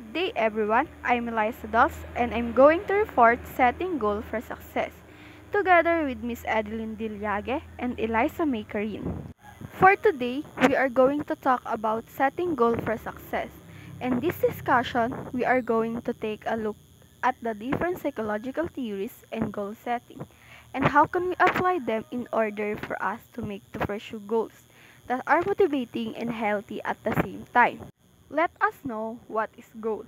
Good day everyone, I'm Eliza Dawes and I'm going to report setting goal for success together with Miss Adeline Dilyage and Eliza May Karin. For today, we are going to talk about setting goal for success. In this discussion, we are going to take a look at the different psychological theories and goal setting and how can we apply them in order for us to make to pursue goals that are motivating and healthy at the same time. Let us know what is goal.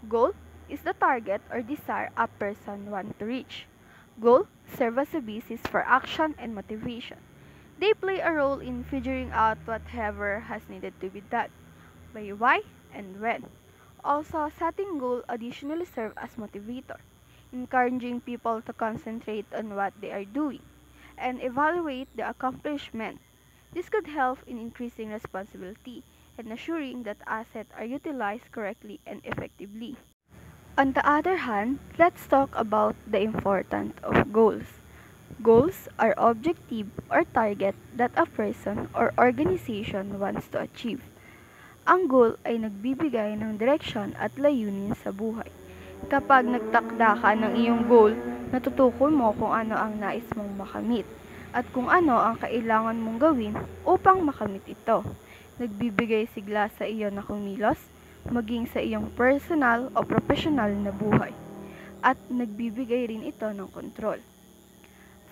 Goal is the target or desire a person wants to reach. Goal serve as a basis for action and motivation. They play a role in figuring out whatever has needed to be done, by why and when. Also, setting goal additionally serve as motivator, encouraging people to concentrate on what they are doing and evaluate the accomplishment. This could help in increasing responsibility and assuring that assets are utilized correctly and effectively. On the other hand, let's talk about the importance of goals. Goals are objective or target that a person or organization wants to achieve. Ang goal ay nagbibigay ng direksyon at layunin sa buhay. Kapag nagtakda ka ng iyong goal, natutukoy mo kung ano ang nais mong makamit at kung ano ang kailangan mong gawin upang makamit ito. Nagbibigay sigla sa iyo na kumilos, maging sa iyong personal o professional na buhay. At nagbibigay rin ito ng kontrol.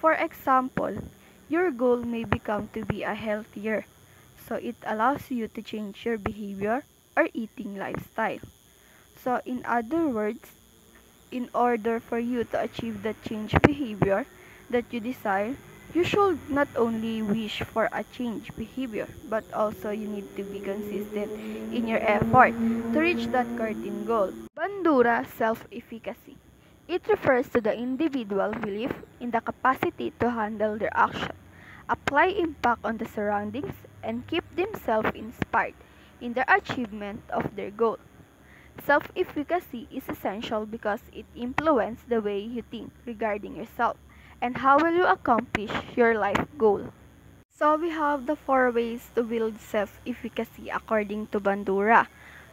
For example, your goal may become to be a healthier, so it allows you to change your behavior or eating lifestyle. So in other words, in order for you to achieve the change behavior that you desire, you should not only wish for a change behavior, but also you need to be consistent in your effort to reach that certain goal. Bandura self-efficacy. It refers to the individual belief in the capacity to handle their action, apply impact on the surroundings, and keep themselves inspired in the achievement of their goal. Self-efficacy is essential because it influences the way you think regarding yourself and how will you accomplish your life goal. So we have the 4 ways to build self-efficacy according to Bandura.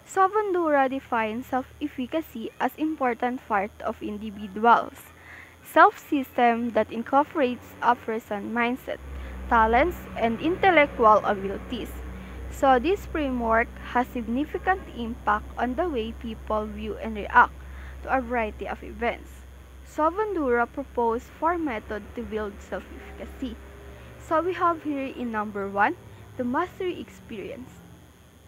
So Bandura defines self-efficacy as important part of individuals. Self-system that incorporates a person's mindset, talents, and intellectual abilities. So this framework has significant impact on the way people view and react to a variety of events. So Bandura proposed 4 methods to build self-efficacy. So we have here in number 1, the mastery experience.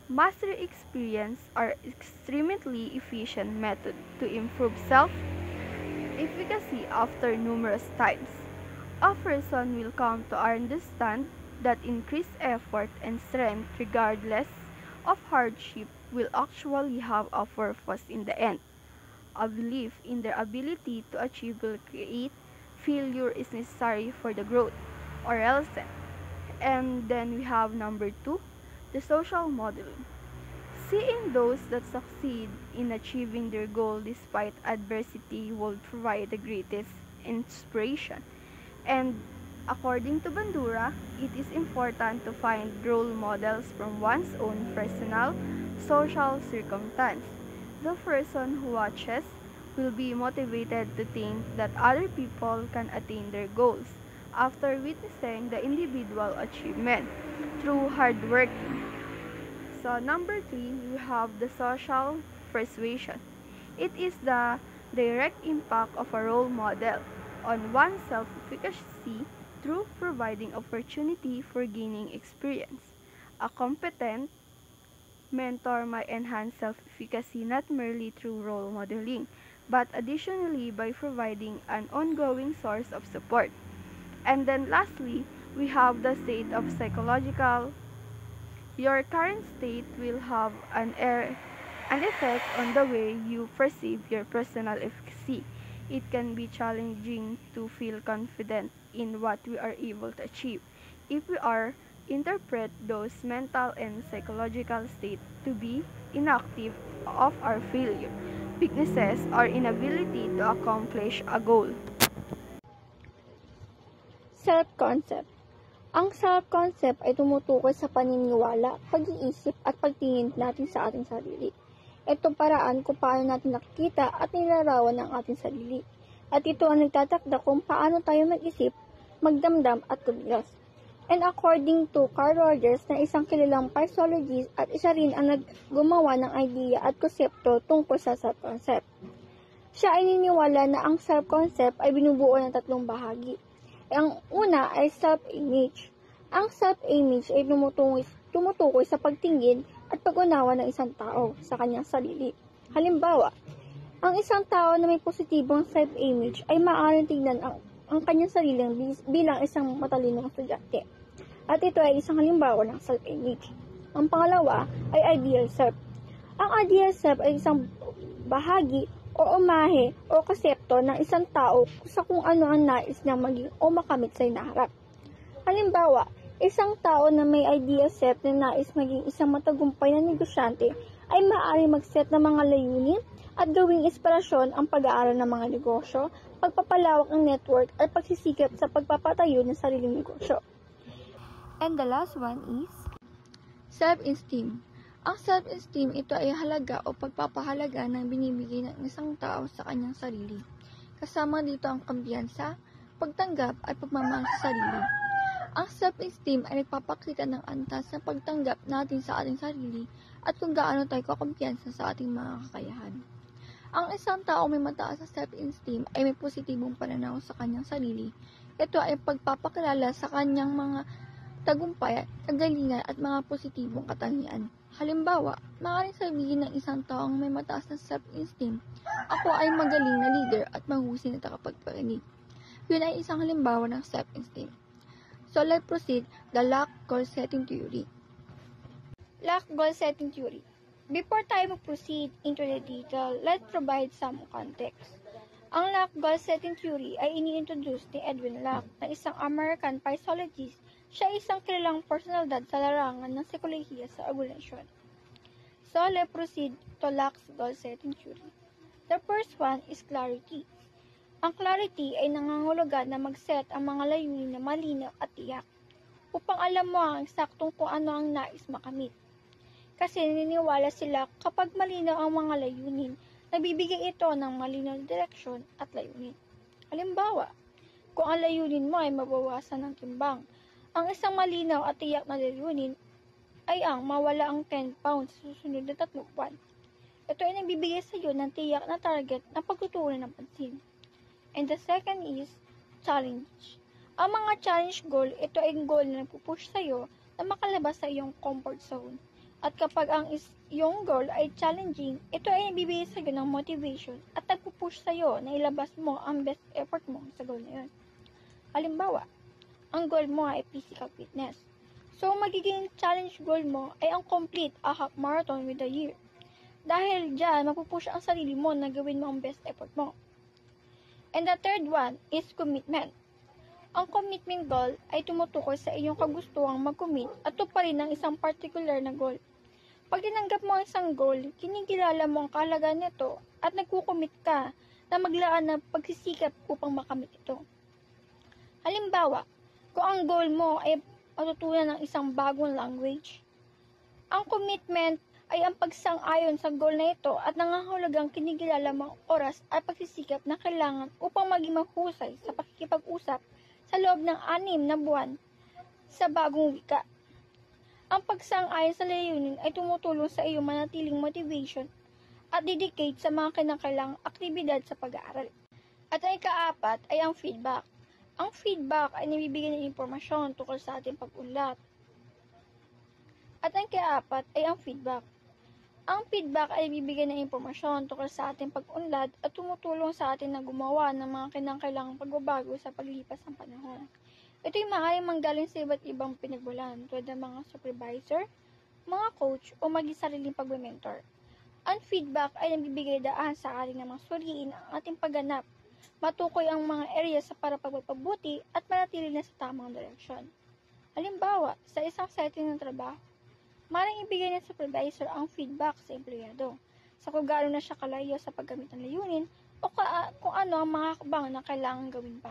Mastery experience are extremely efficient method to improve self-efficacy after numerous times. A person will come to understand that increased effort and strength regardless of hardship will actually have a purpose in the end. A belief in their ability to achieve will create failure is necessary for the growth or else. And then we have number 2, the social modeling. Seeing those that succeed in achieving their goal despite adversity will provide the greatest inspiration. And according to Bandura, it is important to find role models from one's own personal, social circumstance. The person who watches will be motivated to think that other people can attain their goals after witnessing the individual achievement through hard work. So number 3, we have the social persuasion. It is the direct impact of a role model on one's self-efficacy through providing opportunity for gaining experience. A competent mentor might enhance self-efficacy not merely through role modeling, but additionally by providing an ongoing source of support. And then lastly, we have the state of psychological. Your current state will have an effect on the way you perceive your personal efficacy. It can be challenging to feel confident in what we are able to achieve if we are interpret those mental and psychological states to be inactive of our failure, weaknesses, or inability to accomplish a goal. Self-concept. Ang self-concept ay tumutukoy sa paniniwala, pag-iisip at pagtingin natin sa ating sarili. Ito paraan kung paano natin nakikita at nilarawan ang ating sarili. At ito ang nagtatakda kung paano tayo mag-isip, magdamdam at kumilos. And according to Carl Rogers na isang kilalang psychologist at isa rin ang naggumawa ng idea at konsepto tungkol sa self-concept. Siya ay niniwala na ang self-concept ay binubuo ng tatlong bahagi. Ang una ay self-image. Ang self-image ay tumutukoy sa pagtingin at pag-unawa ng isang tao sa kanyang sarili. Halimbawa, ang isang tao na may positibong self-image ay maaaring tignan ang kanyang sarili bilang isang matalinong estudyante. At ito ay isang halimbawa ng self-image. Ang pangalawa ay ideal self. Ang ideal self ay isang bahagi o umahe o konsepto ng isang tao sa kung ano ang nais niyang maging o makamit sa hinaharap. Halimbawa, isang tao na may ideal self na nais maging isang matagumpay na negosyante ay maaaring mag-set ng mga layunin at gawing inspirasyon ang pag-aaral ng mga negosyo, pagpapalawak ng network at pagsisikap sa pagpapatayo ng sariling negosyo. And the last one is self-esteem. Ang self-esteem, ito ay halaga o pagpapahalaga ng binibigay ng isang tao sa kanyang sarili. Kasama dito ang kumpiyansa, pagtanggap at pagmamahal sa sarili. Ang self-esteem ay nagpapakita ng antas na pagtanggap natin sa ating sarili at kung gaano tayo kakumpiyansa sa ating mga kakayahan. Ang isang tao may mataas na self-esteem ay may positibong pananaw sa kanyang sarili. Ito ay pagpapakilala sa kanyang mga tagumpay, kagalingan at mga positibong katangian. Halimbawa, maaaring sabihin ng isang taong may mataas na self-esteem, ako ay magaling na leader at mahusay na tagapagparinig. Yun ay isang halimbawa ng self-esteem. So let's proceed the LAC goal setting theory. LAC goal setting theory. Before tayo mag-proceed into the detail, let's provide some context. Ang LAC goal setting theory ay ini-introduce ni Edwin Lack na isang American psychologist. Siya ay isang kilalang personalidad sa larangan ng psikolohiya sa organisasyon. So let's proceed to Lack's goal setting theory. The first one is clarity. Ang clarity ay nangangahulugan na mag-set ang mga layunin na malinaw at tiyak upang alam mo ang eksaktong kung ano ang nais makamit. Kasi naniniwala sila kapag malinaw ang mga layunin, nabibigay ito ng malinaw na direksyon at layunin. Halimbawa, kung ang layunin mo ay mabawasan ng timbang, ang isang malinaw at tiyak na layunin ay ang mawala ang 10 pounds sa susunod na 3 buwan. Ito ay nagbibigay sa iyo ng tiyak na target na pagtutuunan ng pansin. And the second is challenge. Ang mga challenge goal, ito ay goal na nagpupush sa iyo na makalabas sa iyong comfort zone. At kapag ang iyong goal ay challenging, ito ay nagbibigay sa iyo ng motivation at nagpupush sa iyo na ilabas mo ang best effort mo sa goal na yun. Halimbawa, ang goal mo ay physical fitness. So, magiging challenge goal mo ay ang complete a half marathon with a year. Dahil dyan, mapupush ang sarili mo na gawin mo ang best effort mo. And the third one is commitment. Ang commitment goal ay tumutukoy sa iyong kagustuhang mag-commit at tuparin ng isang particular na goal. Pag tinanggap mo ang isang goal, kinikilala mo ang kahalagaan nito at nagkukomit ka na maglaan ng pagsisikap upang makamit ito. Halimbawa, kung ang goal mo ay matutunan ng isang bagong language, ang commitment ay ang pagsang-ayon sa goal na ito at nangangahulugang kinikilala mo ang oras at pagsisikap na kailangan upang maging mahusay sa pakikipag-usap sa loob ng 6 na buwan sa bagong wika. Ang pagsang-ayon sa layunin ay tumutulong sa iyo manatiling motivation at dedicate sa mga kinakailangang aktibidad sa pag-aaral. At ang ikaapat ay ang feedback. Ang feedback ay nabibigay ng impormasyon tungkol sa ating pag-unlad. At ang ikaapat ay ang feedback. Ang feedback ay nabibigay ng impormasyon tungkol sa ating pag-unlad at tumutulong sa atin na gumawa ng mga kinakailangang pagbabago sa paglipas ng panahon. Ito ay maaaring manggaling sa iba't ibang pinagmulan tulad ng mga supervisor, mga coach o maging sariling pag-mentor. Ang feedback ay nabibigay daan sa ating na suriin ang ating pagganap, matukoy ang mga areas para pagpapabuti at manatili na sa tamang direksyon. Halimbawa, sa isang setting ng trabaho, maaaring ibigay ng supervisor ang feedback sa empleyado sa kung gaano na siya kalayo sa paggamit ng layunin o kung ano ang mga hakbang na kailangan gawin pa.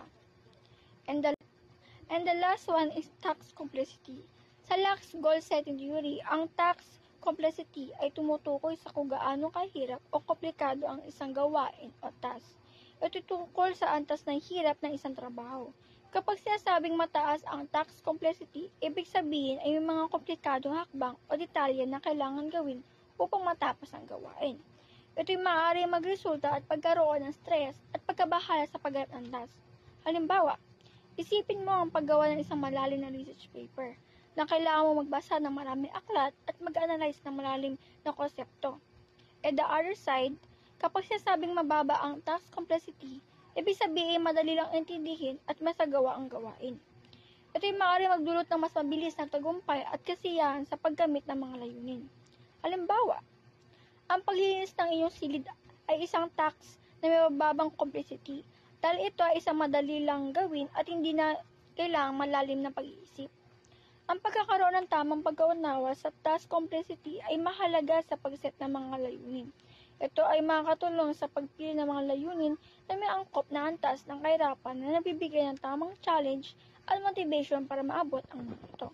And the last one is task complexity. Sa Lack's goal setting theory, ang task complexity ay tumutukoy sa kung gaano kahirap o komplikado ang isang gawain o task. Ito tungkol sa antas ng hirap ng isang trabaho. Kapag sinasabing mataas ang task complexity, ibig sabihin ay may mga komplikadong hakbang o detalye na kailangan gawin upang matapos ang gawain. Ito'y maaaring magresulta at pagkaroon ng stress at pagkabahala sa pagganap ng task. Halimbawa, isipin mo ang paggawa ng isang malalim na research paper na kailangan mo magbasa ng maraming aklat at mag-analyze ng malalim na konsepto. At the other side, kapag sinasabing mababa ang task complexity, ibig sabihin madali lang intindihin at masagawa ang gawain. Ito'y maaaring magdulot ng mas mabilis na tagumpay at kasiyahan sa paggamit ng mga layunin. Halimbawa, ang paglilinis ng iyong silid ay isang task na may mababang complexity dahil ito ay isang madali lang gawin at hindi na kailangang malalim na pag-iisip. Ang pagkakaroon ng tamang pagkaunawa sa task complexity ay mahalaga sa pag-set ng mga layunin. Ito ay makakatulong sa pagpili ng mga layunin na may angkop na antas ng kahirapan na nabibigay ng tamang challenge at motivation para maabot ang mga ito.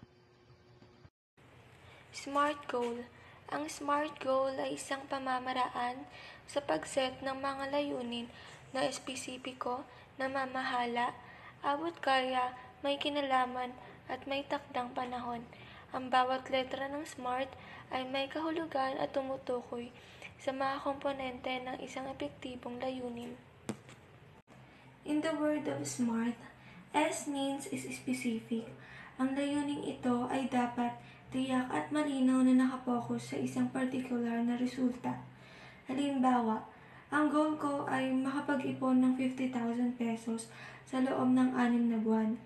SMART Goal. Ang SMART Goal ay isang pamamaraan sa pag-set ng mga layunin na espesipiko, namamahala, abot kaya, may kinalaman, at may takdang panahon. Ang bawat letra ng SMART ay may kahulugan at tumutukoy sa mga komponente ng isang epektibong layunin. In the word of SMART, S means is specific. Ang layuning ito ay dapat tiyak at malinaw na nakapokus sa isang particular na resulta. Halimbawa, ang goal ko ay makapag-ipon ng 50,000 pesos sa loob ng 6 na buwan.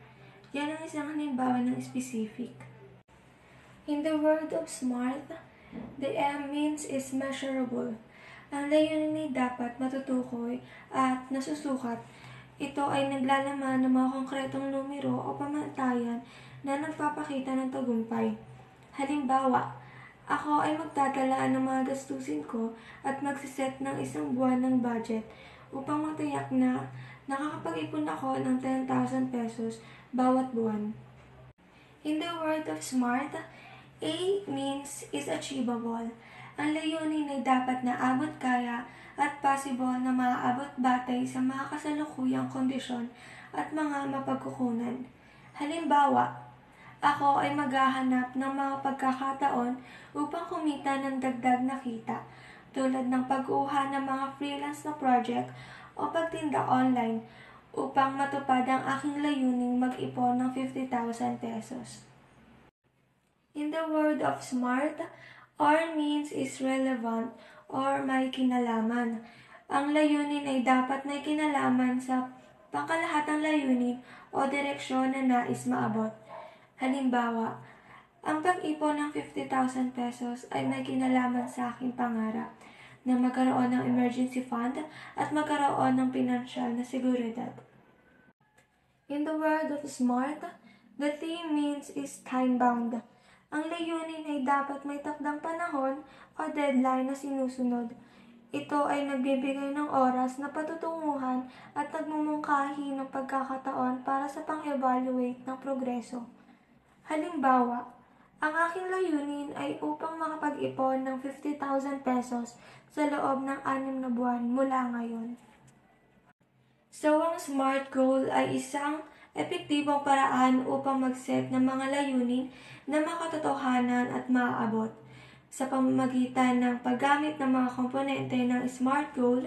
Yan ang isang halimbawa ng specific. In the word of SMART, the M means is measurable. Ang layunin ay dapat matutukoy at nasusukat. Ito ay naglalaman ng mga konkretong numero o pamantayan na nagpapakita ng tagumpay. Halimbawa, ako ay magtatalaan ng mga gastusin ko at magsiset ng isang buwan ng budget upang matiyak na nakakapag-ipon ako ng 10,000 pesos bawat buwan. In the word of SMART, A means is achievable. Ang layunin ay dapat na abot kaya at possible na maaabot batay sa mga kasalukuyang kondisyon at mga mapagkukunan. Halimbawa, ako ay maghahanap ng mga pagkakataon upang kumita ng dagdag na kita, tulad ng pag-uha ng mga freelance na project o pagtinda online upang matupad ang aking layuning mag-ipon ng 50,000 pesos. In the word of SMART, R means is relevant or may kinalaman. Ang layunin ay dapat may kinalaman sa pangkalahatang layunin o direksyon na nais maabot. Halimbawa, ang pag-ipon ng 50,000 pesos ay may kinalaman sa aking pangarap na magkaroon ng emergency fund at magkaroon ng pinansyal na seguridad. In the word of SMART, the T means is time-bound. Ang layunin ay dapat may takdang panahon o deadline na sinusunod. Ito ay nagbibigay ng oras na patutunguhan at nagmumungkahi ng pagkakataon para sa pang-evaluate ng progreso. Halimbawa, ang aking layunin ay upang makapag-ipon ng 50,000 pesos sa loob ng 6 na buwan mula ngayon. So, ang SMART Goal ay isang epektibong paraan upang mag-set ng mga layunin na makatotohanan at maaabot. Sa pamamagitan ng paggamit ng mga komponente ng SMART Goal,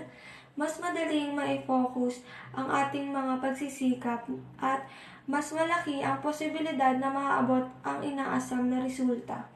mas madaling ma-focus ang ating mga pagsisikap at mas malaki ang posibilidad na maaabot ang inaasam na resulta.